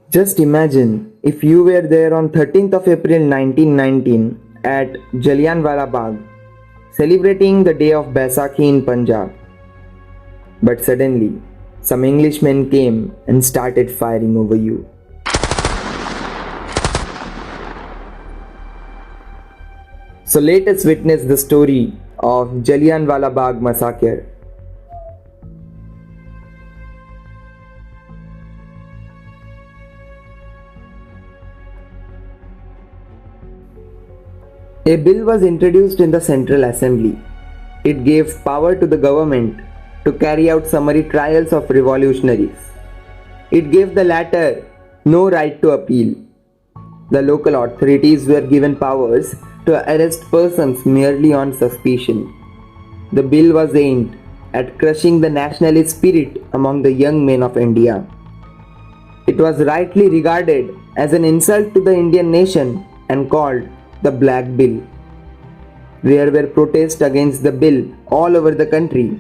Just imagine if you were there on 13th of April 1919 at Jallianwala Bagh, celebrating the day of Baisakhi in Punjab. But suddenly, some Englishmen came and started firing over you. So let us witness the story of Jallianwala Bagh Massacre. A bill was introduced in the Central Assembly. It gave power to the government to carry out summary trials of revolutionaries. It gave the latter no right to appeal. The local authorities were given powers to arrest persons merely on suspicion. The bill was aimed at crushing the nationalist spirit among the young men of India. It was rightly regarded as an insult to the Indian nation and called the Black Bill. There were protests against the bill all over the country.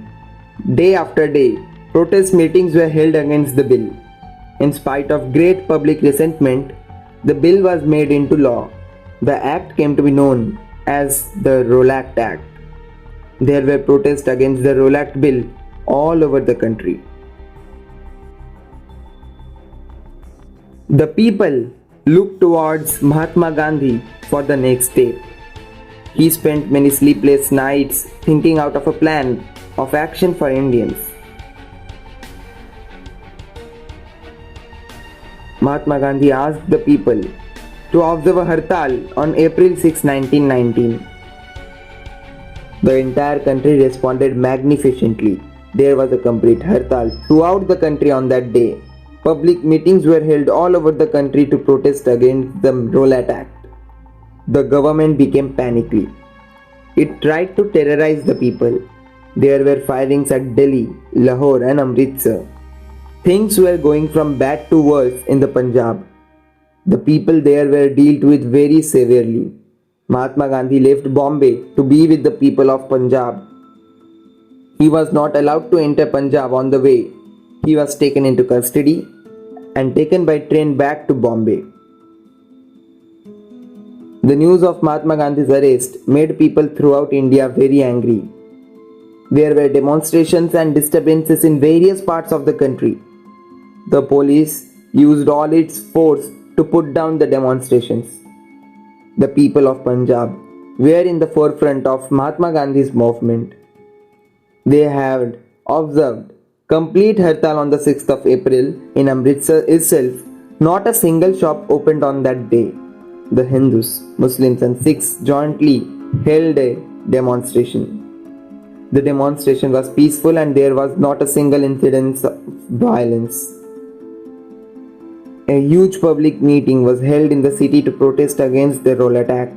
Day after day, protest meetings were held against the bill. In spite of great public resentment, the bill was made into law. The act came to be known as the Rowlatt Act. There were protests against the Rowlatt Bill all over the country. The people looked towards Mahatma Gandhi for the next step. He spent many sleepless nights thinking out of a plan of action for Indians. Mahatma Gandhi asked the people to observe a hartal on April 6, 1919. The entire country responded magnificently. There was a complete hartal throughout the country on that day. Public meetings were held all over the country to protest against the Rowlatt Act. The government became panicky. It tried to terrorize the people. There were firings at Delhi, Lahore and Amritsar. Things were going from bad to worse in the Punjab. The people there were dealt with very severely. Mahatma Gandhi left Bombay to be with the people of Punjab. He was not allowed to enter Punjab on the way. He was taken into custody and taken by train back to Bombay. The news of Mahatma Gandhi's arrest made people throughout India very angry. There were demonstrations and disturbances in various parts of the country. The police used all its force to put down the demonstrations. The people of Punjab were in the forefront of Mahatma Gandhi's movement. They had observed complete hartal on the 6th of April in Amritsar itself. Not a single shop opened on that day. The Hindus, Muslims and Sikhs jointly held a demonstration. The demonstration was peaceful and there was not a single incident of violence. A huge public meeting was held in the city to protest against the Rowlatt Act.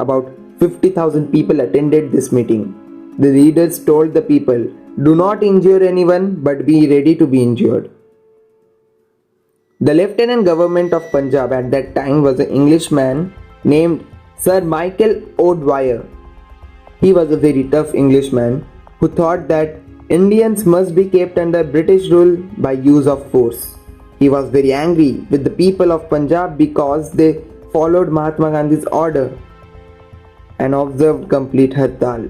About 50,000 people attended this meeting. The leaders told the people, "Do not injure anyone but be ready to be injured." The Lieutenant Government of Punjab at that time was an Englishman named Sir Michael O'Dwyer. He was a very tough Englishman who thought that Indians must be kept under British rule by use of force. He was very angry with the people of Punjab because they followed Mahatma Gandhi's order and observed complete hartal.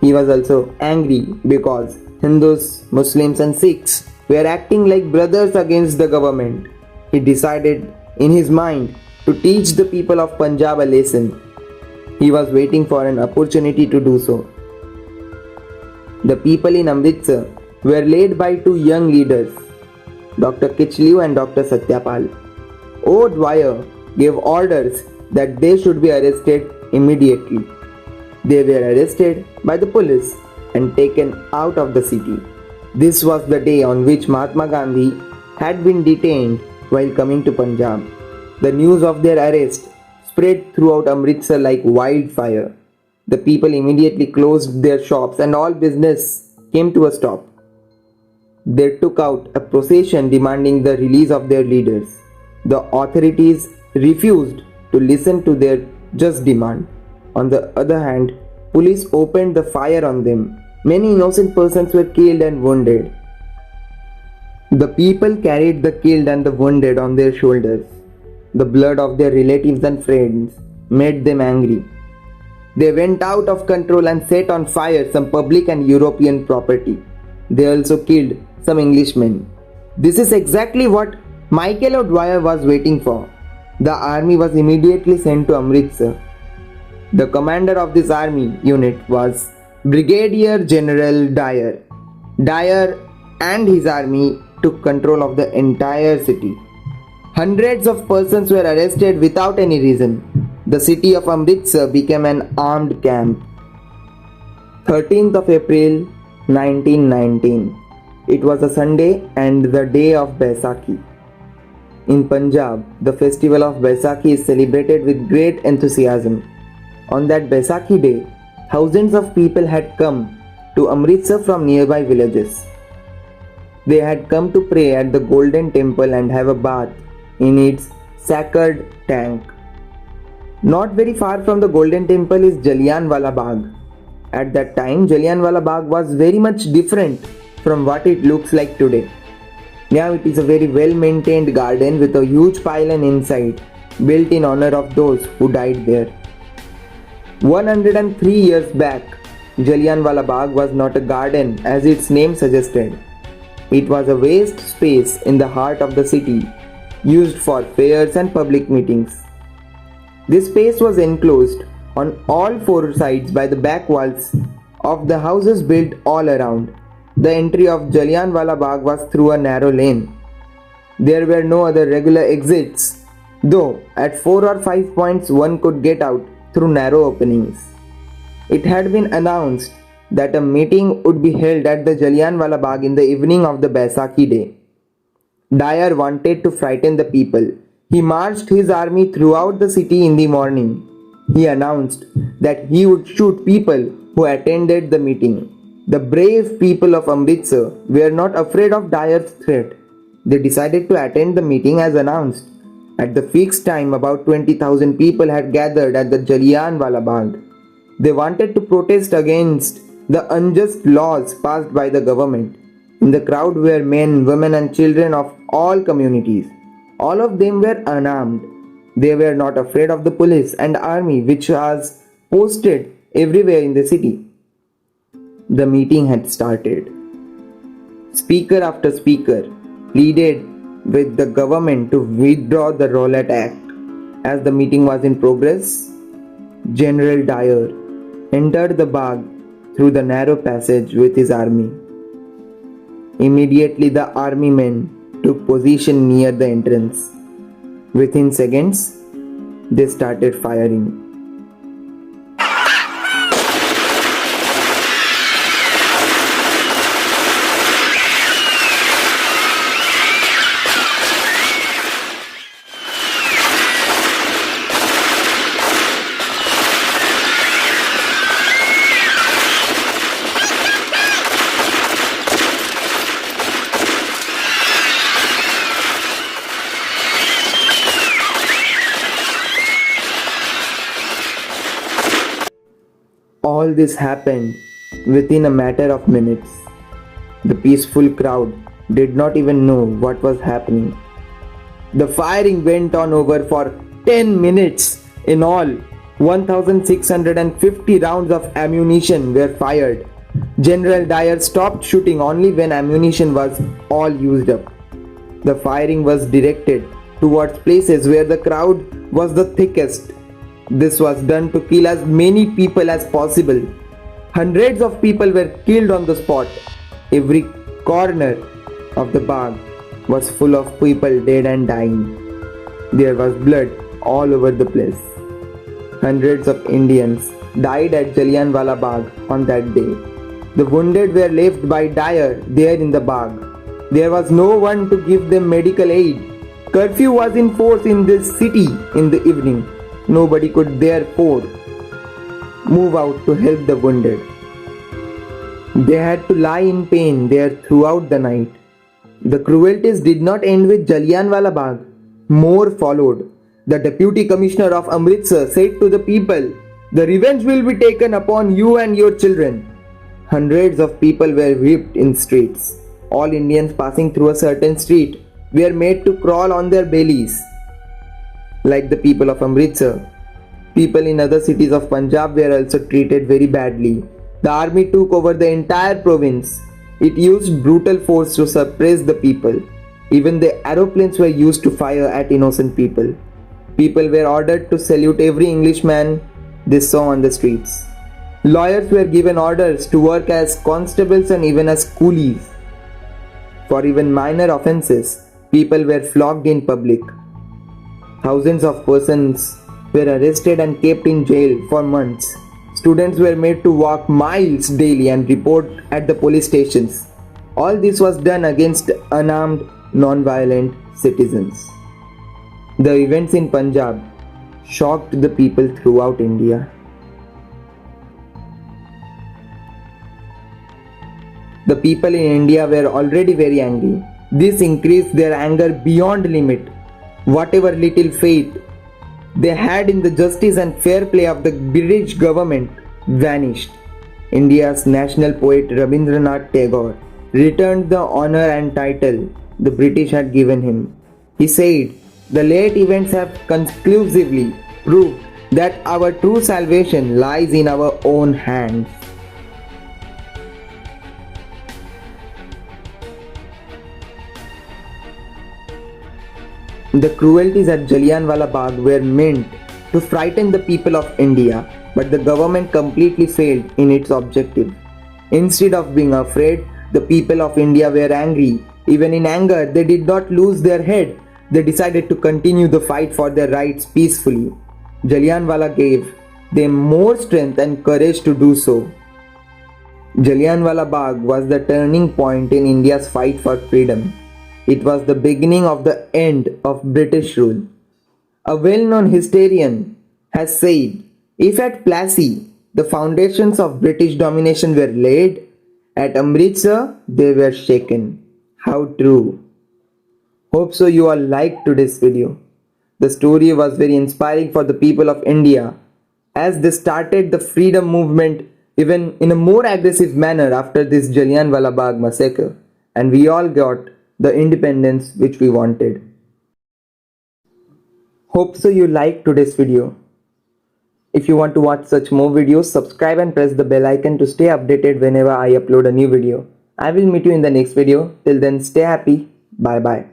He was also angry because Hindus, Muslims and Sikhs were acting like brothers against the government. He decided in his mind to teach the people of Punjab a lesson. He was waiting for an opportunity to do so. The people in Amritsar were led by two young leaders, Dr. Kichliu and Dr. Satyapal. O'Dwyer gave orders that they should be arrested immediately. They were arrested by the police and taken out of the city. This was the day on which Mahatma Gandhi had been detained while coming to Punjab. The news of their arrest spread throughout Amritsar like wildfire. The people immediately closed their shops and all business came to a stop. They took out a procession demanding the release of their leaders. The authorities refused to listen to their just demand. On the other hand, police opened the fire on them. Many innocent persons were killed and wounded. The people carried the killed and the wounded on their shoulders. The blood of their relatives and friends made them angry. They went out of control and set on fire some public and European property. They also killed some Englishmen. This is exactly what Michael O'Dwyer was waiting for. The army was immediately sent to Amritsar. The commander of this army unit was Brigadier General Dyer. Dyer and his army took control of the entire city. Hundreds of persons were arrested without any reason. The city of Amritsar became an armed camp. 13th of April 1919. It was a Sunday and the day of Baisakhi. In Punjab, the festival of Baisakhi is celebrated with great enthusiasm. On that Baisakhi day, thousands of people had come to Amritsar from nearby villages. They had come to pray at the Golden Temple and have a bath in its sacred tank. Not very far from the Golden Temple is Jallianwala Bagh. At that time, Jallianwala Bagh was very much different from what it looks like today. Now it is a very well-maintained garden with a huge pylon inside, built in honor of those who died there. 103 years back, Jallianwala Bagh was not a garden as its name suggested. It was a waste space in the heart of the city, used for fairs and public meetings. This space was enclosed on all four sides by the back walls of the houses built all around. The entry of Jallianwala Bagh was through a narrow lane. There were no other regular exits, though at 4 or 5 points one could get out through narrow openings. It had been announced that a meeting would be held at the Jallianwala Bagh in the evening of the Baisakhi day. Dyer wanted to frighten the people. He marched his army throughout the city in the morning. He announced that he would shoot people who attended the meeting. The brave people of Amritsar were not afraid of Dyer's threat. They decided to attend the meeting as announced. At the fixed time, about 20,000 people had gathered at the Jallianwala Bagh. They wanted to protest against the unjust laws passed by the government. In the crowd were men, women and children of all communities. All of them were unarmed. They were not afraid of the police and army which was posted everywhere in the city. The meeting had started. Speaker after speaker pleaded with the government to withdraw the Rowlatt Act. As the meeting was in progress, General Dyer entered the Bagh through the narrow passage with his army. Immediately the army men took position near the entrance. Within seconds, they started firing. All this happened within a matter of minutes. The peaceful crowd did not even know what was happening. The firing went on over for 10 minutes. In all, 1,650 rounds of ammunition were fired. General Dyer stopped shooting only when ammunition was all used up. The firing was directed towards places where the crowd was the thickest. This was done to kill as many people as possible. Hundreds of people were killed on the spot. Every corner of the Bagh was full of people dead and dying. There was blood all over the place. Hundreds of Indians died at Jallianwala Bagh on that day. The wounded were left by Dyer there in the Bagh. There was no one to give them medical aid. Curfew was in force in this city in the evening. Nobody could therefore move out to help the wounded. They had to lie in pain there throughout the night. The cruelties did not end with Jallianwala Bagh. More followed. The Deputy Commissioner of Amritsar said to the people, "The revenge will be taken upon you and your children." Hundreds of people were whipped in streets. All Indians passing through a certain street were made to crawl on their bellies. Like the people of Amritsar, people in other cities of Punjab were also treated very badly. The army took over the entire province. It used brutal force to suppress the people. Even the aeroplanes were used to fire at innocent people. People were ordered to salute every Englishman they saw on the streets. Lawyers were given orders to work as constables and even as coolies. For even minor offences, people were flogged in public. Thousands of persons were arrested and kept in jail for months. Students were made to walk miles daily and report at the police stations. All this was done against unarmed, non-violent citizens. The events in Punjab shocked the people throughout India. The people in India were already very angry. This increased their anger beyond limit. Whatever little faith they had in the justice and fair play of the British government vanished. India's national poet Rabindranath Tagore returned the honor and title the British had given him. He said, "The late events have conclusively proved that our true salvation lies in our own hands." The cruelties at Jallianwala Bagh were meant to frighten the people of India, but the government completely failed in its objective. Instead of being afraid, the people of India were angry. Even in anger, they did not lose their head. They decided to continue the fight for their rights peacefully. Jallianwala gave them more strength and courage to do so. Jallianwala Bagh was the turning point in India's fight for freedom. It was the beginning of the end of British rule. A well-known historian has said, if at Plassey the foundations of British domination were laid, at Amritsar they were shaken. How true. Hope so you all liked today's video. The story was very inspiring for the people of India as they started the freedom movement even in a more aggressive manner after this Jallianwala Bagh massacre, and we all got the independence which we wanted. Hope so you liked today's video. If you want to watch such more videos, subscribe and press the bell icon to stay updated whenever I upload a new video. I will meet you in the next video. Till then, stay happy. Bye bye.